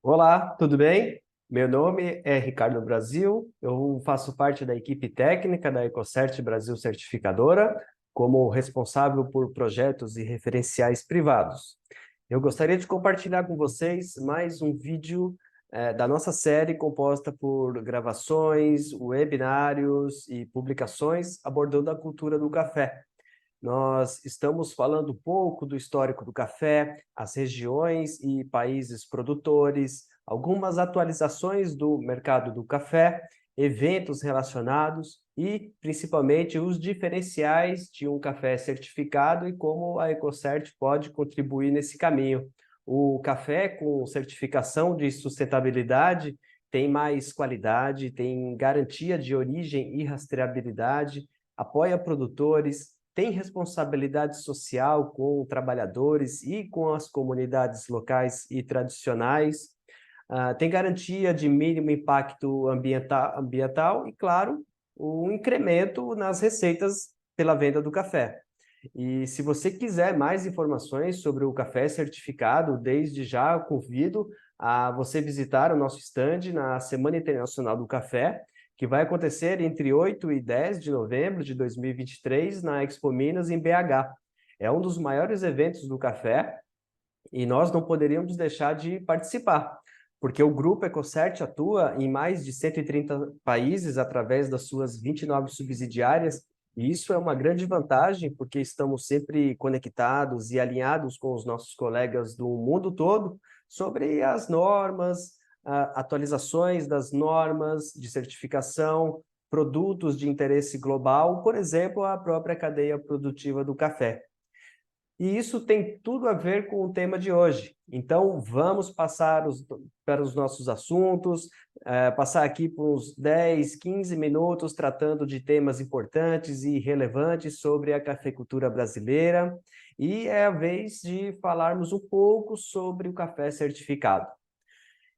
Olá, tudo bem? Meu nome é Ricardo Brasil, eu faço parte da equipe técnica da EcoCert Brasil Certificadora, como responsável por projetos e referenciais privados. Eu gostaria de compartilhar com vocês mais um vídeo da nossa série composta por gravações, webinários e publicações abordando a cultura do café. Nós estamos falando um pouco do histórico do café, as regiões e países produtores, algumas atualizações do mercado do café, eventos relacionados e, principalmente, os diferenciais de um café certificado e como a EcoCert pode contribuir nesse caminho. O café com certificação de sustentabilidade tem mais qualidade, tem garantia de origem e rastreabilidade, apoia produtores, tem responsabilidade social com trabalhadores e com as comunidades locais e tradicionais, tem garantia de mínimo impacto ambiental e, claro, um incremento nas receitas pela venda do café. E se você quiser mais informações sobre o café certificado, desde já eu convido a você visitar o nosso stand na Semana Internacional do Café, que vai acontecer entre 8 e 10 de novembro de 2023 na Expo Minas, em BH. É um dos maiores eventos do café e nós não poderíamos deixar de participar, porque o Grupo EcoCert atua em mais de 130 países através das suas 29 subsidiárias, e isso é uma grande vantagem, porque estamos sempre conectados e alinhados com os nossos colegas do mundo todo sobre as normas, atualizações das normas de certificação, produtos de interesse global, por exemplo, a própria cadeia produtiva do café. E isso tem tudo a ver com o tema de hoje. Então, vamos passar para os nossos assuntos, passar aqui por uns 10, 15 minutos tratando de temas importantes e relevantes sobre a cafeicultura brasileira. E é a vez de falarmos um pouco sobre o café certificado.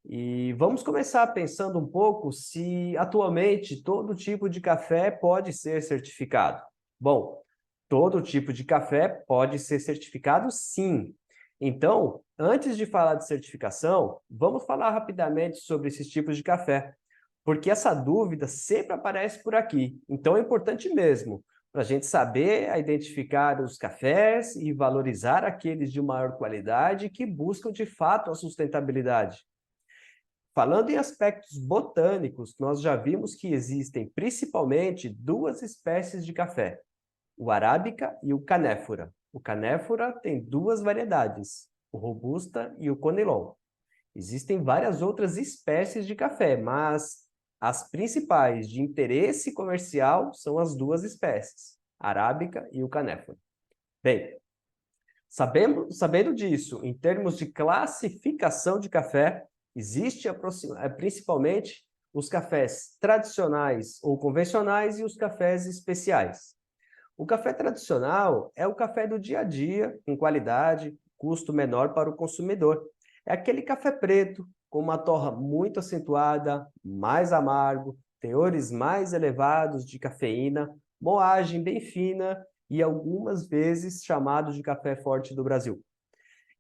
E vamos começar pensando um pouco se atualmente todo tipo de café pode ser certificado. Bom, todo tipo de café pode ser certificado, sim. Então, antes de falar de certificação, vamos falar rapidamente sobre esses tipos de café, porque essa dúvida sempre aparece por aqui. Então, é importante mesmo para a gente saber identificar os cafés e valorizar aqueles de maior qualidade que buscam de fato a sustentabilidade. Falando em aspectos botânicos, nós já vimos que existem principalmente duas espécies de café, o arábica e o canéfora. O canéfora tem duas variedades, o robusta e o conilon. Existem várias outras espécies de café, mas as principais de interesse comercial são as duas espécies, a arábica e o canéfora. Bem, sabendo disso, em termos de classificação de café, existe principalmente os cafés tradicionais ou convencionais e os cafés especiais. O café tradicional é o café do dia a dia, com qualidade, custo menor para o consumidor. É aquele café preto, com uma torra muito acentuada, mais amargo, teores mais elevados de cafeína, moagem bem fina e algumas vezes chamado de café forte do Brasil.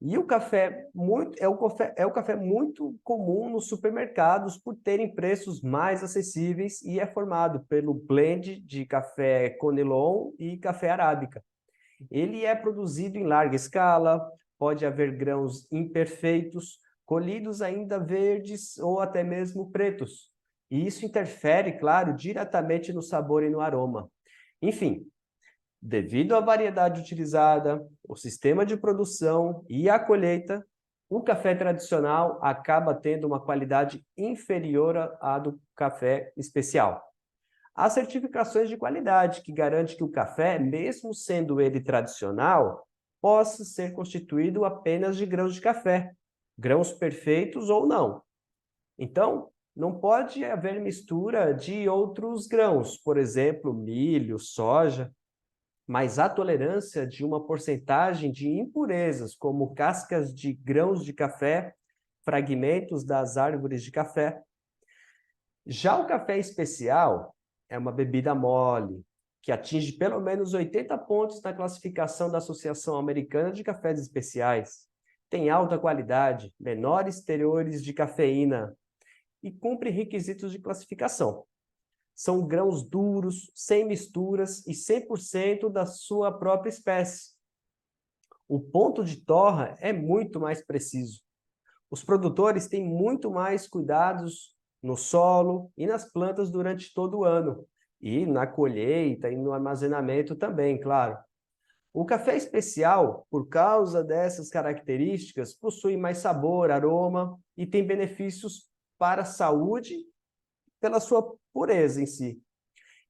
E o café é o café muito comum nos supermercados por terem preços mais acessíveis e é formado pelo blend de café Conilon e café arábica. Ele é produzido em larga escala, pode haver grãos imperfeitos, colhidos ainda verdes ou até mesmo pretos. E isso interfere, claro, diretamente no sabor e no aroma. Enfim, devido à variedade utilizada, o sistema de produção e a colheita, o café tradicional acaba tendo uma qualidade inferior à do café especial. Há certificações de qualidade que garantem que o café, mesmo sendo ele tradicional, possa ser constituído apenas de grãos de café, grãos perfeitos ou não. Então, não pode haver mistura de outros grãos, por exemplo, milho, soja, mas há tolerância de uma porcentagem de impurezas, como cascas de grãos de café, fragmentos das árvores de café. Já o café especial é uma bebida mole, que atinge pelo menos 80 pontos na classificação da Associação Americana de Cafés Especiais. tem alta qualidade, menores teores de cafeína e cumpre requisitos de classificação. São grãos duros, sem misturas e 100% da sua própria espécie. O ponto de torra é muito mais preciso. Os produtores têm muito mais cuidados no solo e nas plantas durante todo o ano, e na colheita e no armazenamento também, claro. O café especial, por causa dessas características, possui mais sabor, aroma e tem benefícios para a saúde pela sua pureza em si.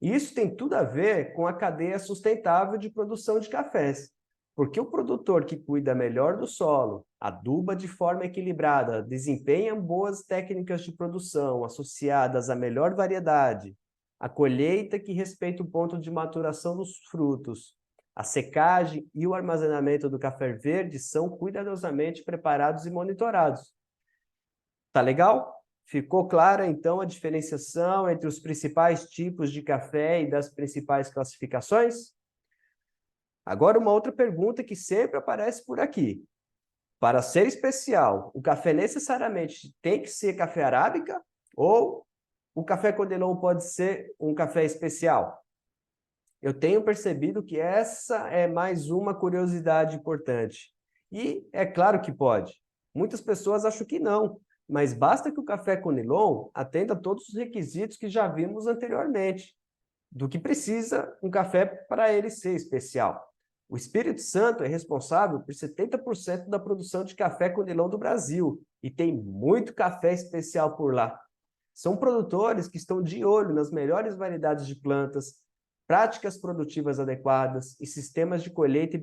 E isso tem tudo a ver com a cadeia sustentável de produção de cafés, porque o produtor que cuida melhor do solo, aduba de forma equilibrada, desempenha boas técnicas de produção associadas à melhor variedade, a colheita que respeita o ponto de maturação dos frutos, a secagem e o armazenamento do café verde são cuidadosamente preparados e monitorados. Tá legal? Ficou clara, então, a diferenciação entre os principais tipos de café e das principais classificações? Agora, uma outra pergunta que sempre aparece por aqui. Para ser especial, o café necessariamente tem que ser café arábica ou o café Condelon pode ser um café especial? Eu tenho percebido que essa é mais uma curiosidade importante. E é claro que pode. Muitas pessoas acham que não, mas basta que o café Conilon atenda a todos os requisitos que já vimos anteriormente, do que precisa um café para ele ser especial. O Espírito Santo é responsável por 70% da produção de café Conilon do Brasil e tem muito café especial por lá. São produtores que estão de olho nas melhores variedades de plantas, práticas produtivas adequadas e sistemas de colheita e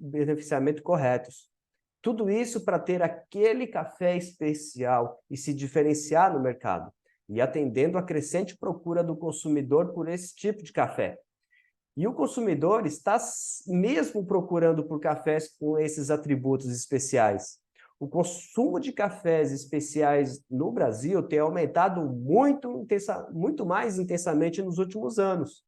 beneficiamento corretos. Tudo isso para ter aquele café especial e se diferenciar no mercado, e atendendo à crescente procura do consumidor por esse tipo de café. E o consumidor está mesmo procurando por cafés com esses atributos especiais. O consumo de cafés especiais no Brasil tem aumentado muito mais intensamente nos últimos anos.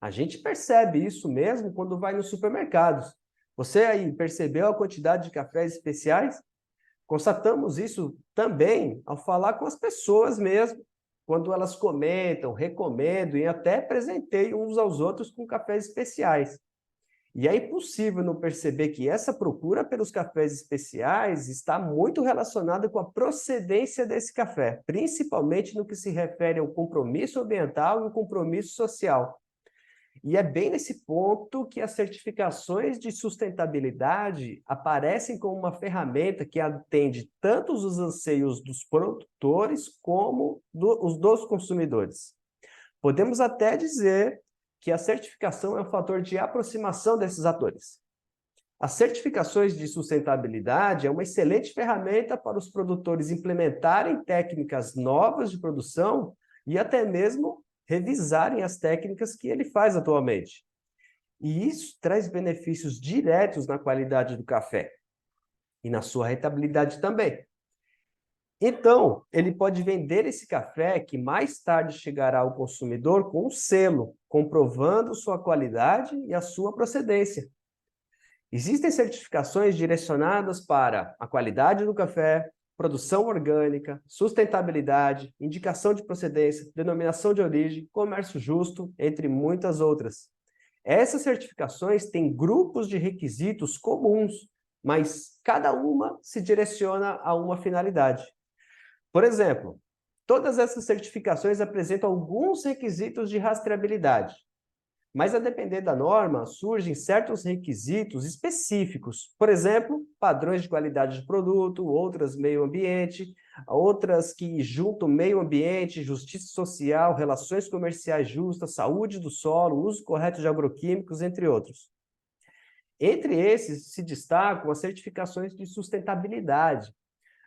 A gente percebe isso mesmo quando vai nos supermercados. Você aí percebeu a quantidade de cafés especiais? Constatamos isso também ao falar com as pessoas mesmo, quando elas comentam, recomendam e até presenteiam uns aos outros com cafés especiais. E é impossível não perceber que essa procura pelos cafés especiais está muito relacionada com a procedência desse café, principalmente no que se refere ao compromisso ambiental e ao compromisso social. E é bem nesse ponto que as certificações de sustentabilidade aparecem como uma ferramenta que atende tanto os anseios dos produtores como os dos consumidores. Podemos até dizer que a certificação é um fator de aproximação desses atores. As certificações de sustentabilidade é uma excelente ferramenta para os produtores implementarem técnicas novas de produção e até mesmo revisarem as técnicas que ele faz atualmente. E isso traz benefícios diretos na qualidade do café e na sua rentabilidade também. Então, ele pode vender esse café que mais tarde chegará ao consumidor com um selo, comprovando sua qualidade e a sua procedência. Existem certificações direcionadas para a qualidade do café, produção orgânica, sustentabilidade, indicação de procedência, denominação de origem, comércio justo, entre muitas outras. Essas certificações têm grupos de requisitos comuns, mas cada uma se direciona a uma finalidade. Por exemplo, todas essas certificações apresentam alguns requisitos de rastreabilidade, mas a depender da norma, surgem certos requisitos específicos. Por exemplo, padrões de qualidade de produto, outras meio ambiente, outras que juntam meio ambiente, justiça social, relações comerciais justas, saúde do solo, uso correto de agroquímicos, entre outros. Entre esses se destacam as certificações de sustentabilidade,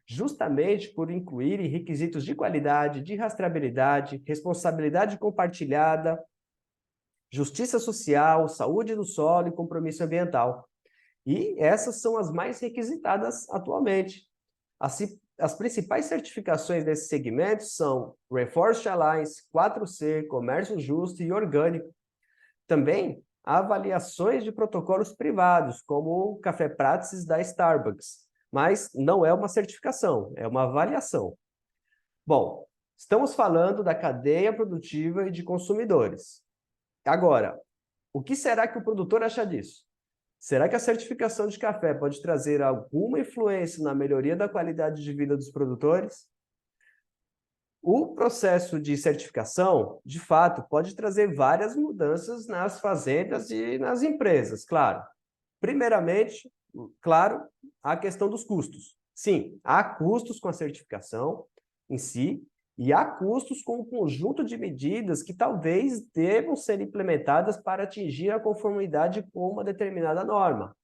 justamente por incluírem requisitos de qualidade, de rastreabilidade, responsabilidade compartilhada, justiça social, saúde do solo e compromisso ambiental. E essas são as mais requisitadas atualmente. As principais certificações desse segmento são Reforest Alliance, 4C, Comércio Justo e Orgânico. Também avaliações de protocolos privados, como o Café Praxis da Starbucks, mas não é uma certificação, é uma avaliação. Bom, estamos falando da cadeia produtiva e de consumidores. Agora, o que será que o produtor acha disso? Será que a certificação de café pode trazer alguma influência na melhoria da qualidade de vida dos produtores? O processo de certificação, de fato, pode trazer várias mudanças nas fazendas e nas empresas, claro. Primeiramente, claro, a questão dos custos. Sim, há custos com a certificação em si, e há custos com o conjunto de medidas que talvez devam ser implementadas para atingir a conformidade com uma determinada norma.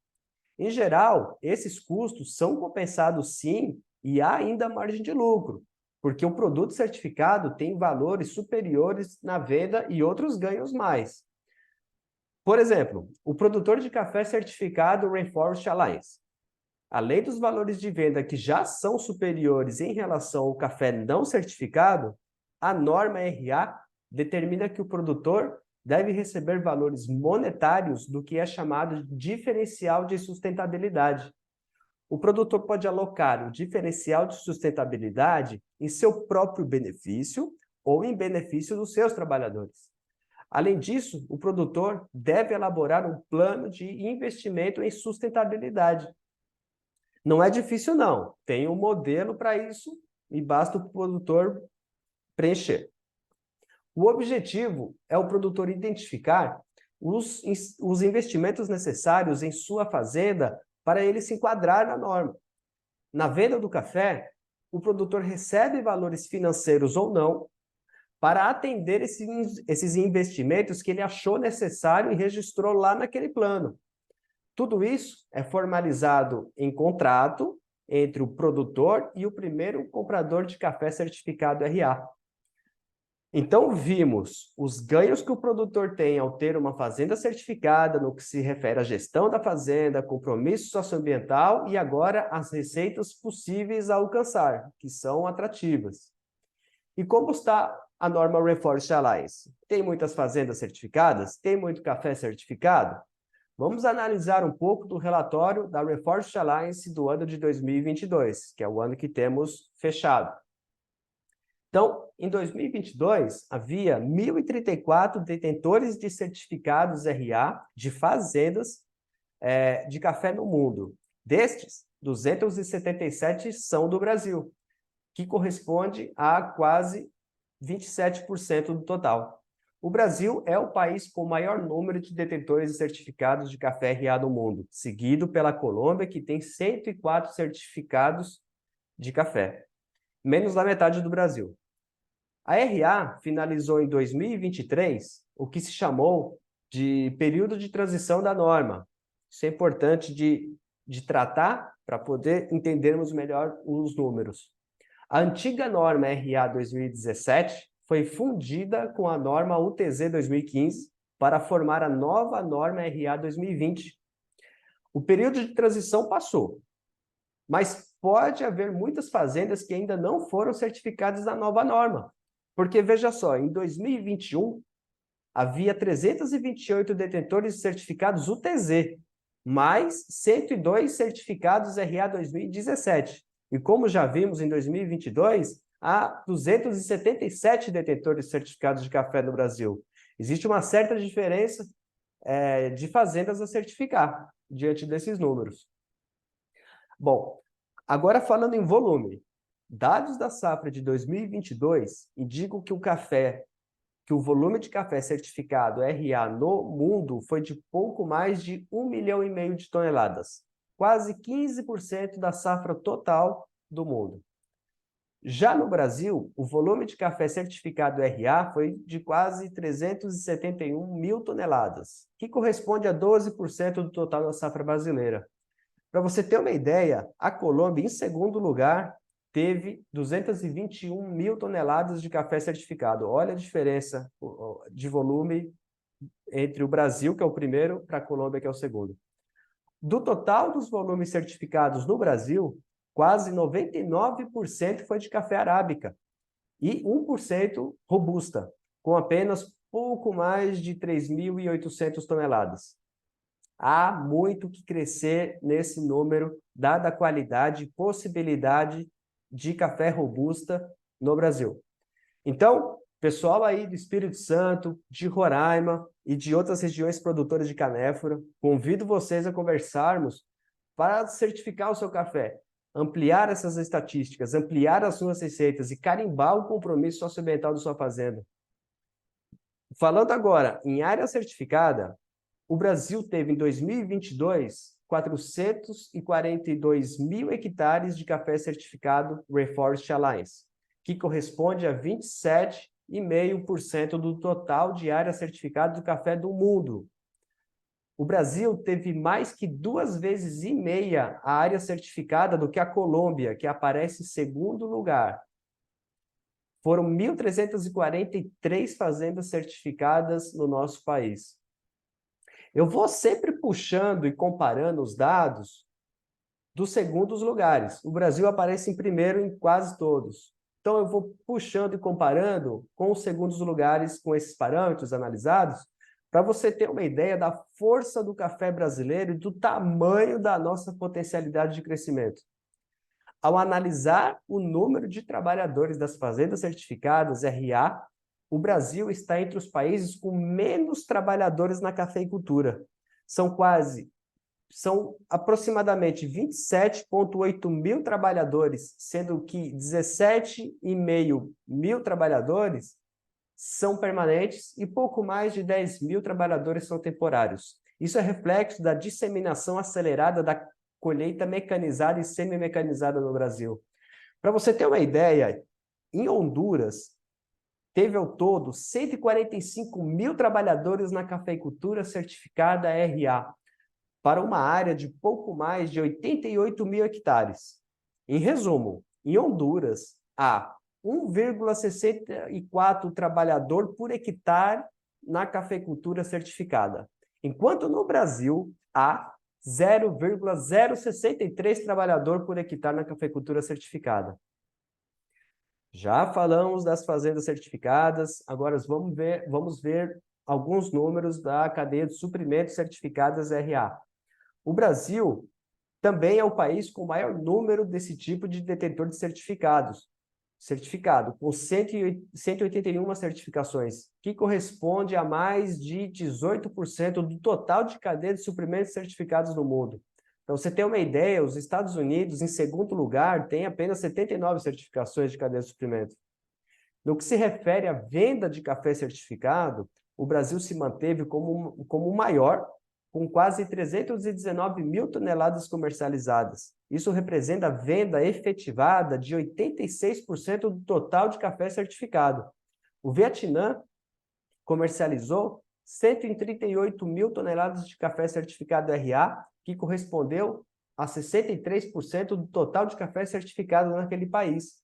Em geral, esses custos são compensados sim, e há ainda margem de lucro, porque o produto certificado tem valores superiores na venda e outros ganhos mais. Por exemplo, o produtor de café certificado Rainforest Alliance. Além dos valores de venda que já são superiores em relação ao café não certificado, a norma RA determina que o produtor deve receber valores monetários do que é chamado de diferencial de sustentabilidade. O produtor pode alocar o diferencial de sustentabilidade em seu próprio benefício ou em benefício dos seus trabalhadores. Além disso, o produtor deve elaborar um plano de investimento em sustentabilidade. Não é difícil, não. Tem um modelo para isso e basta o produtor preencher. O objetivo é o produtor identificar os investimentos necessários em sua fazenda para ele se enquadrar na norma. Na venda do café, o produtor recebe valores financeiros ou não para atender esses investimentos que ele achou necessário e registrou lá naquele plano. Tudo isso é formalizado em contrato entre o produtor e o primeiro comprador de café certificado RA. Então, vimos os ganhos que o produtor tem ao ter uma fazenda certificada no que se refere à gestão da fazenda, compromisso socioambiental e agora as receitas possíveis a alcançar, que são atrativas. E como está a norma Rainforest Alliance? Tem muitas fazendas certificadas? Tem muito café certificado? Vamos analisar um pouco do relatório da Rainforest Alliance do ano de 2022, que é o ano que temos fechado. Então, em 2022, havia 1.034 detentores de certificados RA de fazendas de café no mundo. Destes, 277 são do Brasil, que corresponde a quase 27% do total. O Brasil é o país com o maior número de detentores de certificados de café RA no mundo, seguido pela Colômbia, que tem 104 certificados de café, menos da metade do Brasil. A RA finalizou em 2023 o que se chamou de período de transição da norma. Isso é importante de tratar para poder entendermos melhor os números. A antiga norma RA 2017 foi fundida com a norma UTZ 2015 para formar a nova norma RA 2020. O período de transição passou, mas pode haver muitas fazendas que ainda não foram certificadas na nova norma. Porque, veja só, em 2021, havia 328 detentores de certificados UTZ, mais 102 certificados RA 2017. E como já vimos em 2022, há 277 detentores certificados de café no Brasil. Existe uma certa diferença de fazendas a certificar diante desses números. Bom, agora falando em volume. Dados da safra de 2022 indicam que o volume de café certificado RA no mundo foi de pouco mais de 1,5 milhão de toneladas, quase 15% da safra total do mundo. Já no Brasil, o volume de café certificado RA foi de quase 371 mil toneladas, que corresponde a 12% do total da safra brasileira. Para você ter uma ideia, a Colômbia, em segundo lugar, teve 221 mil toneladas de café certificado. Olha a diferença de volume entre o Brasil, que é o primeiro, para a Colômbia, que é o segundo. Do total dos volumes certificados no Brasil, quase 99% foi de café arábica e 1% robusta, com apenas pouco mais de 3.800 toneladas. Há muito que crescer nesse número, dada a qualidade e possibilidade de café robusta no Brasil. Então, pessoal aí do Espírito Santo, de Roraima e de outras regiões produtoras de canéfora, convido vocês a conversarmos para certificar o seu café, ampliar essas estatísticas, ampliar as suas receitas e carimbar o compromisso socioambiental da sua fazenda. Falando agora em área certificada, o Brasil teve em 2022 442 mil hectares de café certificado Rainforest Alliance, que corresponde a 27,5% do total de área certificada do café do mundo. O Brasil teve mais que 2,5 vezes a área certificada do que a Colômbia, que aparece em segundo lugar. Foram 1.343 fazendas certificadas no nosso país. Eu vou sempre puxando e comparando os dados dos segundos lugares. O Brasil aparece em primeiro em quase todos. Então, eu vou puxando e comparando com os segundos lugares, com esses parâmetros analisados, para você ter uma ideia da força do café brasileiro e do tamanho da nossa potencialidade de crescimento. Ao analisar o número de trabalhadores das fazendas certificadas RA, o Brasil está entre os países com menos trabalhadores na cafeicultura. São aproximadamente 27,8 mil trabalhadores, sendo que 17,5 mil trabalhadores são permanentes e pouco mais de 10 mil trabalhadores são temporários. Isso é reflexo da disseminação acelerada da colheita mecanizada e semi-mecanizada no Brasil. Para você ter uma ideia, em Honduras, teve ao todo 145 mil trabalhadores na cafeicultura certificada RA, para uma área de pouco mais de 88 mil hectares. Em resumo, em Honduras, há 1,64 trabalhador por hectare na cafeicultura certificada, enquanto no Brasil há 0,063 trabalhador por hectare na cafeicultura certificada. Já falamos das fazendas certificadas, agora vamos ver alguns números da cadeia de suprimentos certificadas RA. O Brasil também é o país com o maior número desse tipo de detentor de certificado, com 181 certificações, que corresponde a mais de 18% do total de cadeia de suprimentos certificados no mundo. Então, você tem uma ideia, os Estados Unidos, em segundo lugar, tem apenas 79 certificações de cadeia de suprimentos. No que se refere à venda de café certificado, o Brasil se manteve como o maior, com quase 319 mil toneladas comercializadas. Isso representa a venda efetivada de 86% do total de café certificado. O Vietnã comercializou 138 mil toneladas de café certificado RA, que correspondeu a 63% do total de café certificado naquele país.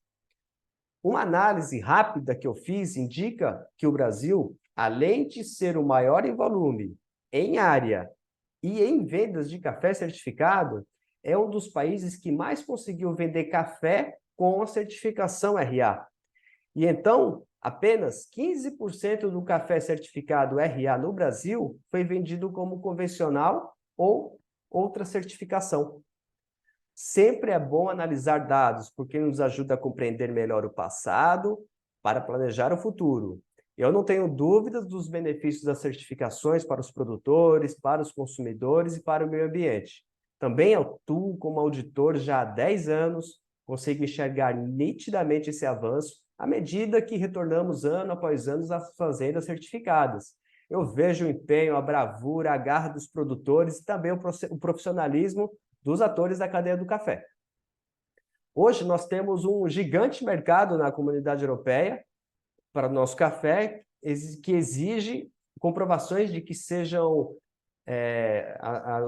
Uma análise rápida que eu fiz indica que o Brasil, além de ser o maior em volume, em área e em vendas de café certificado, é um dos países que mais conseguiu vender café com a certificação RA. E então, apenas 15% do café certificado RA no Brasil foi vendido como convencional ou outra certificação. Sempre é bom analisar dados, porque nos ajuda a compreender melhor o passado para planejar o futuro. Eu não tenho dúvidas dos benefícios das certificações para os produtores, para os consumidores e para o meio ambiente. Também atuo como auditor já há 10 anos, consigo enxergar nitidamente esse avanço à medida que retornamos ano após ano às fazendas certificadas. Eu vejo o empenho, a bravura, a garra dos produtores e também o profissionalismo dos atores da cadeia do café. Hoje nós temos um gigante mercado na comunidade europeia para o nosso café, que exige comprovações de que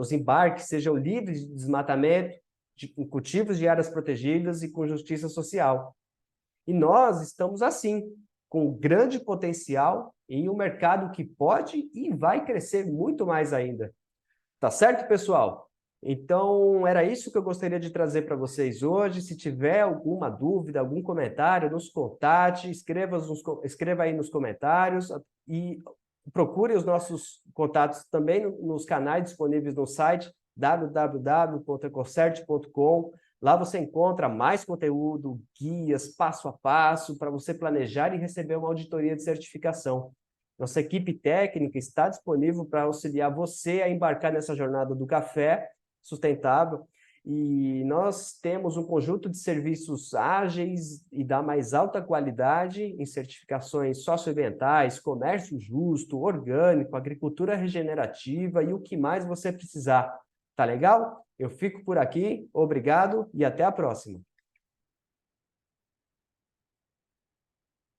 os embarques sejam livres de desmatamento, de cultivos de áreas protegidas e com justiça social. E nós estamos assim, com grande potencial em um mercado que pode e vai crescer muito mais ainda. Tá certo, pessoal? Então, era isso que eu gostaria de trazer para vocês hoje. Se tiver alguma dúvida, algum comentário, nos contate, escreva aí nos comentários e procure os nossos contatos também nos canais disponíveis no site www.ecocert.com. Lá você encontra mais conteúdo, guias, passo a passo, para você planejar e receber uma auditoria de certificação. Nossa equipe técnica está disponível para auxiliar você a embarcar nessa jornada do café sustentável, e nós temos um conjunto de serviços ágeis e da mais alta qualidade em certificações socioambientais, comércio justo, orgânico, agricultura regenerativa e o que mais você precisar. Tá legal? Eu fico por aqui, obrigado e até a próxima.